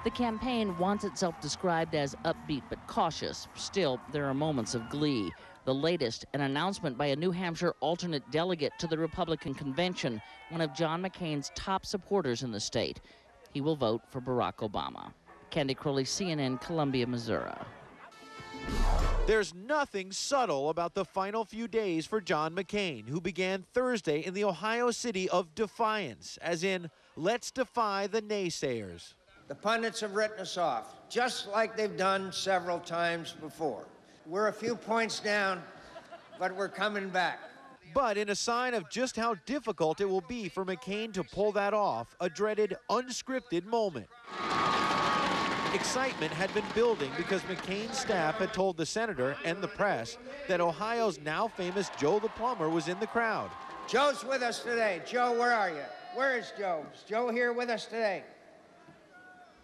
The campaign wants itself described as upbeat but cautious. Still, there are moments of glee. The latest, an announcement by a New Hampshire alternate delegate to the Republican convention, one of John McCain's top supporters in the state. He will vote for Barack Obama. Candy Crowley, CNN, Columbia, Missouri. There's nothing subtle about the final few days for John McCain, who began Thursday in the Ohio city of defiance, as in, let's defy the naysayers. The pundits have written us off, just like they've done several times before. We're a few points down, but we're coming back. But in a sign of just how difficult it will be for McCain to pull that off, a dreaded, unscripted moment. Excitement had been building because McCain's staff had told the senator and the press that Ohio's now famous Joe the Plumber was in the crowd. Joe's with us today. Joe, where are you? Where is Joe? Is Joe here with us today?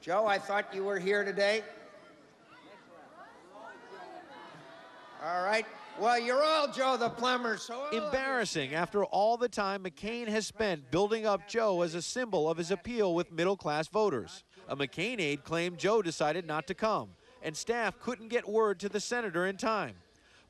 Joe, I thought you were here today. All right. Well, you're all Joe the Plumber, so... Embarrassing after all the time McCain has spent building up Joe as a symbol of his appeal with middle-class voters. A McCain aide claimed Joe decided not to come, and staff couldn't get word to the senator in time.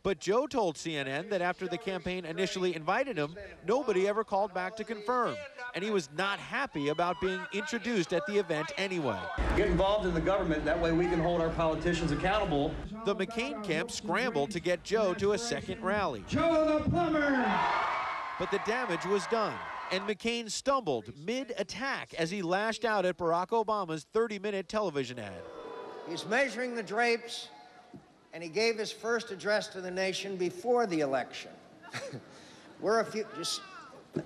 But Joe told CNN that after the campaign initially invited him, nobody ever called back to confirm, and he was not happy about being introduced at the event anyway. Get involved in the government, that way we can hold our politicians accountable. The McCain camp scrambled to get Joe to a second rally. Joe the Plumber! But the damage was done, and McCain stumbled mid-attack as he lashed out at Barack Obama's 30-minute television ad. He's measuring the drapes, and he gave his first address to the nation before the election.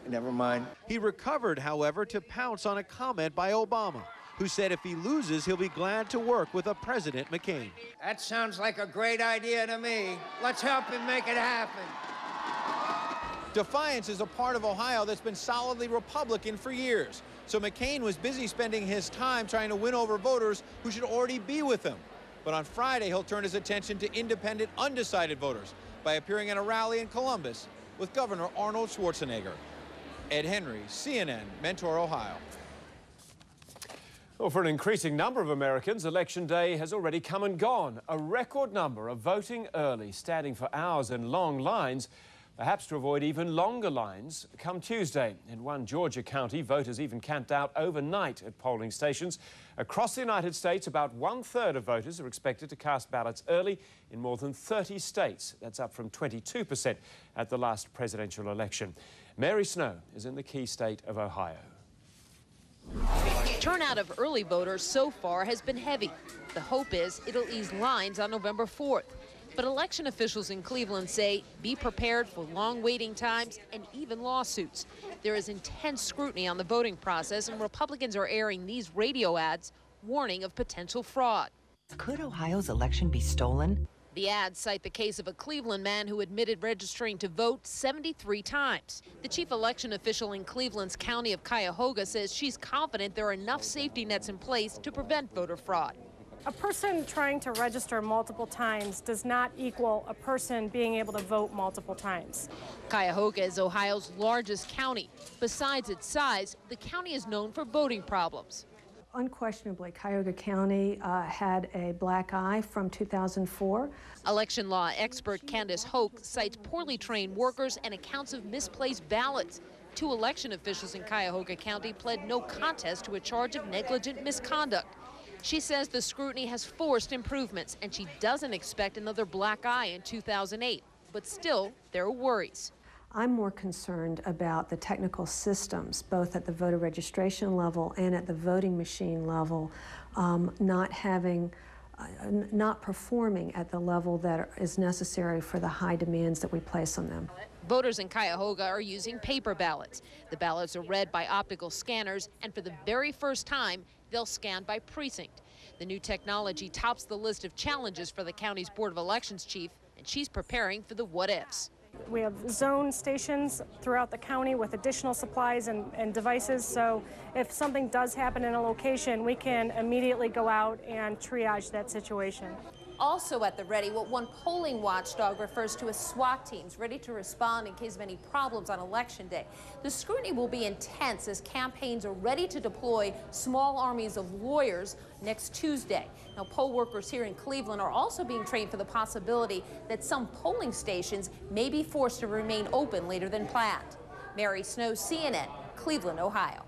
Never mind. He recovered, however, to pounce on a comment by Obama, who said if he loses, he'll be glad to work with a President McCain. That sounds like a great idea to me. Let's help him make it happen. Defiance is a part of Ohio that's been solidly Republican for years. So McCain was busy spending his time trying to win over voters who should already be with him. But on Friday, he'll turn his attention to independent, undecided voters by appearing at a rally in Columbus with Governor Arnold Schwarzenegger. Ed Henry, CNN, Mentor, Ohio. Well, for an increasing number of Americans, Election Day has already come and gone. A record number are voting early, standing for hours in long lines, perhaps to avoid even longer lines come Tuesday. In one Georgia county, voters even camped out overnight at polling stations. Across the United States, about 1/3 of voters are expected to cast ballots early in more than 30 states. That's up from 22% at the last presidential election. Mary Snow is in the key state of Ohio. Turnout of early voters so far has been heavy. The hope is it'll ease lines on November 4th. But election officials in Cleveland say be prepared for long waiting times and even lawsuits. There is intense scrutiny on the voting process, and Republicans are airing these radio ads warning of potential fraud. Could Ohio's election be stolen? The ads cite the case of a Cleveland man who admitted registering to vote 73 times. The chief election official in Cleveland's county of Cuyahoga says she's confident there are enough safety nets in place to prevent voter fraud. A person trying to register multiple times does not equal a person being able to vote multiple times. Cuyahoga is Ohio's largest county. Besides its size, the county is known for voting problems. Unquestionably, Cuyahoga County had a black eye from 2004. Election law expert Candace Hoke cites poorly trained workers and accounts of misplaced ballots. 2 election officials in Cuyahoga County pled no contest to a charge of negligent misconduct. She says the scrutiny has forced improvements, and she doesn't expect another black eye in 2008. But still, there are worries. I'm more concerned about the technical systems, both at the voter registration level and at the voting machine level, not performing at the level that is necessary for the high demands that we place on them. Voters in Cuyahoga are using paper ballots. The ballots are read by optical scanners, and for the very first time, they'll scan by precinct. The new technology tops the list of challenges for the county's Board of Elections chief, and she's preparing for the what-ifs. We have zone stations throughout the county with additional supplies and devices, so if something does happen in a location, we can immediately go out and triage that situation. Also at the ready, what one polling watchdog refers to as SWAT teams, ready to respond in case of any problems on Election Day. The scrutiny will be intense as campaigns are ready to deploy small armies of lawyers next Tuesday. Now, poll workers here in Cleveland are also being trained for the possibility that some polling stations may be forced to remain open later than planned. Mary Snow, CNN, Cleveland, Ohio.